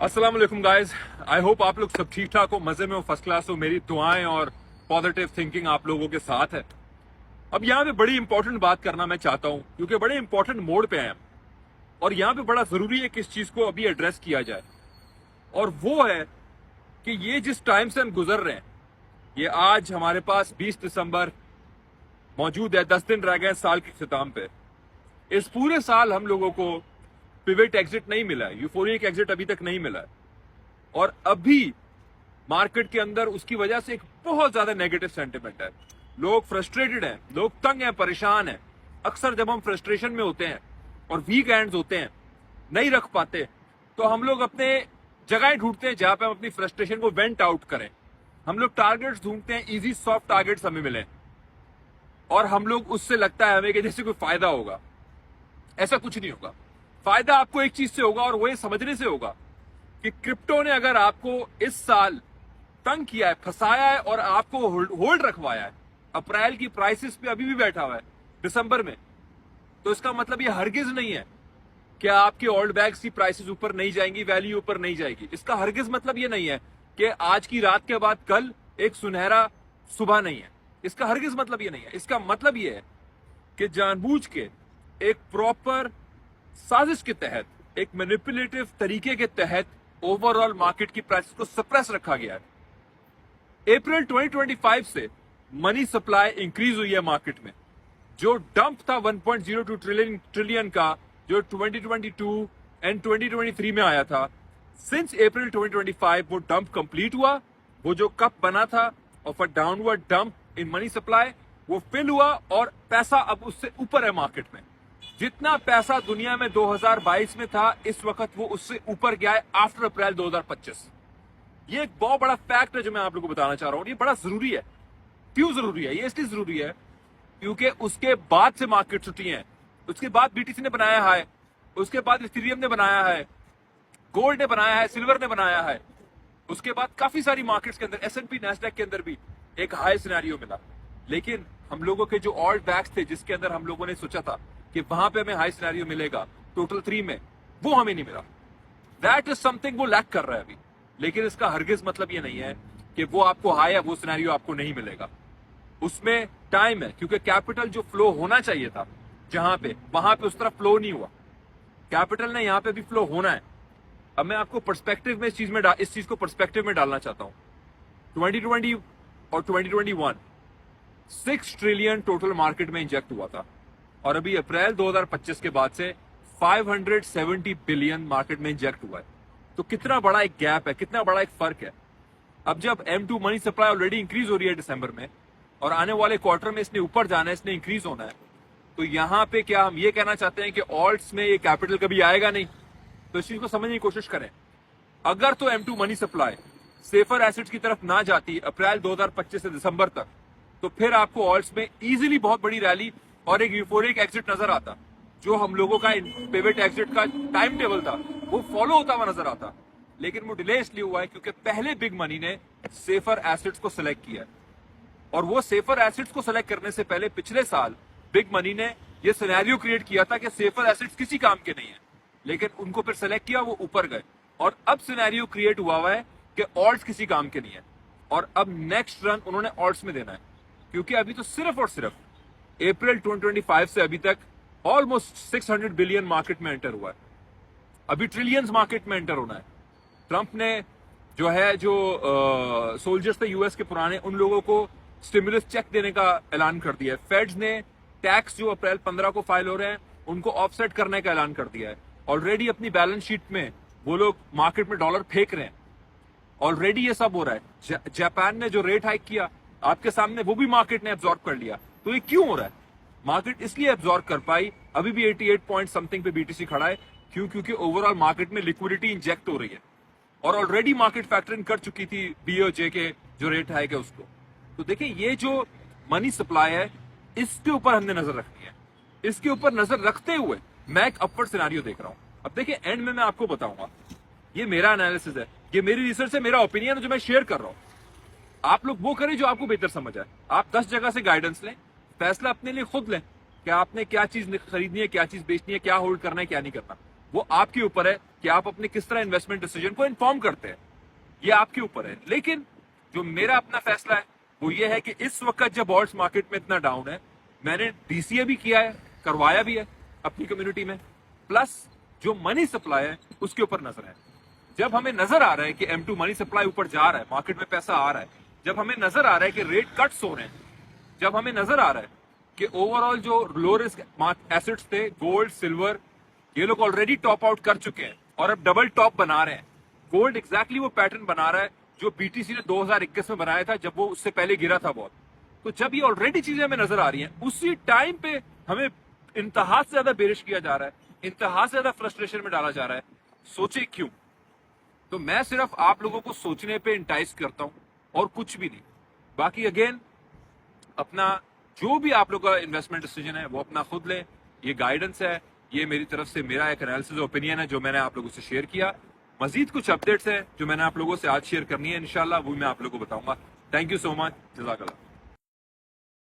अस्सलाम वालेकुम guys. I hope आप लोग सब ठीक ठाक हो, मजे में हो, फर्स्ट क्लास हो। मेरी दुआएं और पॉजिटिव थिंकिंग आप लोगों के साथ है। अब यहाँ पे बड़ी इंपॉर्टेंट बात करना मैं चाहता हूँ क्योंकि बड़े इंपॉर्टेंट मोड पे हैं हम। और यहाँ पे बड़ा जरूरी है कि इस चीज को अभी एड्रेस किया जाए, और वो है कि ये जिस टाइम से हम गुजर रहे हैं, ये आज हमारे पास 20 दिसंबर मौजूद है, 10 दिन रह गए साल के इख्तिताम पे। इस पूरे साल हम लोगों को पिवट एग्जिट नहीं मिला है, यूफोरिक एग्जिट अभी तक नहीं मिला है, और अभी मार्केट के अंदर उसकी वजह से एक बहुत ज्यादा नेगेटिव सेंटिमेंट है। लोग फ्रस्ट्रेटेड हैं, लोग तंग हैं, परेशान हैं। अक्सर जब हम फ्रस्ट्रेशन में होते हैं और वीक एंड्स होते हैं, नहीं रख पाते, तो हम लोग अपने जगह ढूंढते हैं जहां पे हम अपनी फ्रस्ट्रेशन को वेंट आउट करें। हम लोग टारगेट्स ढूंढते हैं, इजी सॉफ्ट टारगेट्स हमें मिले, और हम लोग उससे लगता है हमें कि जैसे कोई फायदा होगा। ऐसा कुछ नहीं होगा। फायदा आपको एक चीज से होगा, और वो ये समझने से होगा कि क्रिप्टो ने अगर आपको इस साल तंग किया है, फंसाया है और आपको होल्ड रखवाया है, अप्रैल की प्राइसेस पे अभी भी बैठा हुआ है दिसंबर में, तो इसका मतलब ये हरगिज नहीं है कि आपके ओल्ड बैग्स की प्राइसेस ऊपर नहीं जाएंगी, वैल्यू ऊपर नहीं जाएगी। इसका हरगिज मतलब ये नहीं है कि आज की रात के बाद कल एक सुनहरा सुबह नहीं है। इसका हरगिज मतलब ये नहीं है। इसका मतलब ये है कि जानबूझ के एक प्रॉपर साजिश के तहत, एक मैनिपुलेटिव तरीके के तहत ओवरऑल मार्केट की प्राइसेस को सप्रेस रखा गया है। अप्रैल 2025 से मनी सप्लाई इंक्रीज हुई है मार्केट में। जो डंप था 1.02 ट्रिलियन का, जो 2022 एंड 2023 में आया था, सिंस अप्रैल 2025 वो डंप कंप्लीट हुआ। वो जो कप बना था of a downward dump in money supply, वो फिल हुआ, और पैसा अब उससे ऊपर है मार्केट में। जितना पैसा दुनिया में 2022 में था, इस वक्त वो उससे ऊपर गया है आफ्टर अप्रैल 2025। ये एक बहुत बड़ा फैक्ट है जो मैं आप लोगों को बताना चाह रहा हूं। ये बड़ा जरूरी है। क्यों जरूरी है? ये इसलिए जरूरी है क्योंकि उसके बाद से मार्केट छुट्टी है, उसके बाद बीटीसी ने बनाया है, उसके बाद इथेरियम ने बनाया है, गोल्ड ने बनाया है, सिल्वर ने बनाया है, उसके बाद काफी सारी मार्केट्स के अंदर, एसएनपी नैस्डैक के अंदर भी एक हाई सिनेरियो मिला। लेकिन हम लोगों के जो ऑल्ट बैग्स थे, जिसके अंदर हम लोगों ने सोचा था कि वहां पे हमें हाई सिनेरियो मिलेगा टोटल 3 में, वो हमें नहीं मिला। दैट इज समथिंग वो लैक कर रहा है अभी। लेकिन इसका हरगिज मतलब ये नहीं है कि वो आपको हाई है, वो सिनेरियो आपको नहीं मिलेगा। उसमें टाइम है, क्योंकि कैपिटल जो फ्लो होना चाहिए था जहां पे, वहां पे उस तरह फ्लो नहीं हुआ। कैपिटल ने यहां पे भी फ्लो होना है। अब मैं आपको पर्सपेक्टिव में इस चीज को पर्सपेक्टिव में डालना चाहता हूं। 2020 और 2021 6 ट्रिलियन टोटल मार्केट में इंजेक्ट हुआ था, और अभी अप्रैल 2025 के बाद से 570 बिलियन मार्केट में इंजेक्ट हुआ है। तो कितना बड़ा एक गैप है, कितना बड़ा एक फर्क है। अब जब M2 money supply already increase हो रही है दिसंबर में, और आने वाले क्वार्टर में इसने ऊपर जाना है, इसने इंक्रीज होना है, तो यहां पे क्या हम ये कहना चाहते हैं कि ऑल्ट्स में ये कैपिटल कभी आएगा नहीं? तो इस चीज को समझने की कोशिश करें। अगर तो M2 money supply safer assets की तरफ ना जाती अप्रैल 2025 से दिसंबर तक, तो फिर आपको ऑल्ट्स में इजीली बहुत बड़ी रैली और एक यूफोरिक एग्जिट नजर आता। जो हम लोगों का पिवट एग्जिट का टाइम टेबल था, वो फॉलो होता हुआ नजर आता। लेकिन वो डिले इसलिए हुआ है क्योंकि पहले बिग मनी ने सेफर एसेट्स को सिलेक्ट किया, और वो सेफर एसेट्स को सिलेक्ट करने से पहले पिछले साल बिग मनी ने ये सिनेरियो क्रिएट किया था कि सेफर एसेट्स किसी काम के नहीं है, लेकिन उनको फिर सिलेक्ट किया, वो ऊपर गए, और अब सिनेरियो क्रिएट हुआ है कि ऑल्ट्स किसी काम के नहीं है, और अब नेक्स्ट रन उन्होंने ऑल्ट्स में देना है। क्योंकि अभी तो सिर्फ और सिर्फ अप्रैल 2025 से अभी तक ऑलमोस्ट 600 बिलियन मार्केट में एंटर हुआ है। अभी ट्रिलियंस मार्केट में एंटर होना है। ट्रंप ने जो है, जो सोल्जर्स थे यूएस के पुराने, उन लोगों को स्टिमुलस चेक देने का ऐलान कर दिया है। फेड्स ने टैक्स जो अप्रैल 15 को फाइल हो रहे हैं, उनको ऑफसेट करने का ऐलान कर दिया है। ऑलरेडी अपनी बैलेंस शीट में वो लोग मार्केट में डॉलर फेंक रहे हैं। ऑलरेडी ये सब हो रहा है। जापान ने जो रेट हाइक किया आपके सामने, वो भी मार्केट ने एब्जॉर्ब कर लिया। तो ये क्यों हो रहा है? मार्केट इसलिए एब्जॉर्ब कर पाई, अभी भी 88 पॉइंट समथिंग पे बीटीसी खड़ा है। क्यों? क्योंकि ओवरऑल मार्केट में लिक्विडिटी इंजेक्ट हो रही है, और ऑलरेडी मार्केट फैक्टरिंग कर चुकी थी बीओजे के जो रेट हाइक है उसको। तो देखिए, ये जो मनी सप्लाई है, इसके ऊपर हमने नजर रखनी है। इसके ऊपर नजर रखते हुए मैं एक अपवर्ड सिनेरियो देख रहा हूं। अब देखिए, एंड में मैं आपको बताऊंगा, ये मेरा एनालिसिस है, ये मेरी रिसर्च है, मेरा ओपिनियन है जो मैं शेयर कर रहा हूं। आप लोग वो करें जो आपको बेहतर समझ आए। आप 10 जगह से गाइडेंस लें, फैसला अपने लिए खुद लें कि आपने क्या चीज खरीदनी है, क्या चीज बेचनी है, क्या होल्ड करना है, क्या नहीं करना। वो आपके ऊपर है कि आप अपने किस तरह इन्वेस्टमेंट डिसीजन को इन्फॉर्म करते हैं, ये आपके ऊपर है। लेकिन जो मेरा अपना फैसला है वो ये है कि इस वक्त जब ऑल्ट्स मार्केट में इतना डाउन है, मैंने डीसीए भी किया है, करवाया भी है अपनी कम्युनिटी में, प्लस जो मनी सप्लाई है उसके ऊपर नजर है। जब हमें नजर आ रहा है कि M2 मनी सप्लाई ऊपर जा रहा है, मार्केट में पैसा आ रहा है, जब हमें नजर आ रहा है कि रेट कट्स हो रहे हैं, जब हमें नजर आ रहा है कि ओवरऑल जो लो रिस्क एसेट्स थे, गोल्ड, सिल्वर, ये लोग ऑलरेडी टॉप आउट कर चुके हैं और अब डबल टॉप बना रहे हैं। गोल्ड एग्जैक्टली वो पैटर्न बना रहा है जो बीटीसी ने 2021 में बनाया था, जब वो उससे पहले गिरा था बहुत। तो जब ये ऑलरेडी चीजें हमें नजर आ रही हैं, उसी टाइम पे हमें इंतहा से ज्यादा बेरिश किया जा रहा है, इंतहा से ज्यादा फ्रस्ट्रेशन में डाला जा रहा है। सोचे क्यों? तो मैं सिर्फ आप लोगों को सोचने पे इंटाइस करता हूं और कुछ भी नहीं। बाकी अगेन अपना जो भी आप लोगों का इन्वेस्टमेंट डिसीजन है वो अपना खुद लें, ये गाइडेंस है, ये मेरी तरफ से मेरा एक एनालिसिस ओपिनियन है जो मैंने आप लोगों से शेयर किया। मजीद कुछ अपडेट्स हैं जो मैंने आप लोगों से आज शेयर करनी है, इंशाल्लाह वो मैं आप लोगों को बताऊंगा। थैंक यू सो मच, जज़ाकल्लाह।